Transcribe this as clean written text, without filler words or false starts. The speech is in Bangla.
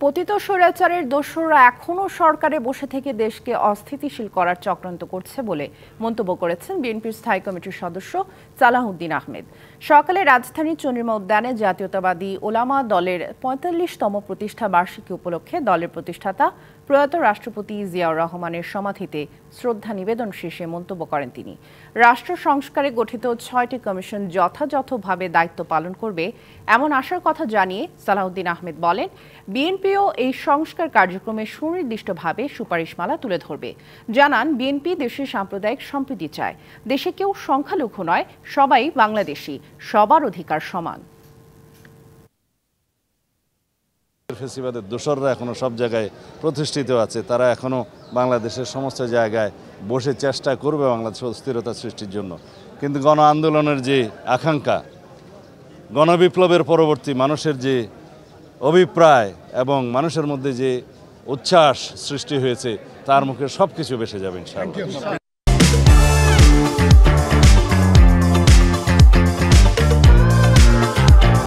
পতিত স্বৈরাচারের দোসররা এখনও সরকারে বসে থেকে দেশকে অস্থিতিশীল করার চক্রান্ত করছে বলে মন্তব্য করেছেন বিএনপির স্থায়ী কমিটির সদস্য সালাহউদ্দিন আহমেদ। সকালে রাজধানীর চন্দ্রিমা উদ্যানে জাতীয়তাবাদী ওলামা দলের ৪৫তম প্রতিষ্ঠা বার্ষিকী উপলক্ষে দলের প্রতিষ্ঠাতা প্রয়াত রাষ্ট্রপতি জিয়াউর রহমানের সমাধিতে শ্রদ্ধা নিবেদন শেষে মন্তব্য করেন তিনি। রাষ্ট্র সংস্কারে গঠিত ৬টি কমিশন যথাযথভাবে দায়িত্ব পালন করবে এমন আশার কথা জানিয়ে সালাহউদ্দিন আহমেদ বলেন, বিএনপিও এই সংস্কার কার্যক্রমে সুনির্দিষ্টভাবে সুপারিশমালা তুলে ধরবে। জানান, বিএনপি দেশে সাম্প্রদায়িক সম্প্রীতি চায়। দেশে কেউ সংখ্যালঘু নয়, সবাই বাংলাদেশি, সবার অধিকার সমান। ফেসিবাদের দোসররা এখনো সব জায়গায় প্রতিষ্ঠিত আছে। তারা এখনো বাংলাদেশের সমস্ত জায়গায় বসে চেষ্টা করবে বাংলাদেশ অস্থিরতা সৃষ্টির জন্য। কিন্তু গণ আন্দোলনের যে আকাঙ্ক্ষা, গণবিপ্লবের পরবর্তী মানুষের যে অভিপ্রায় এবং মানুষের মধ্যে যে উচ্ছ্বাস সৃষ্টি হয়েছে, তার মুখে সব কিছু ভেসে যাবে ইনশাআল্লাহ।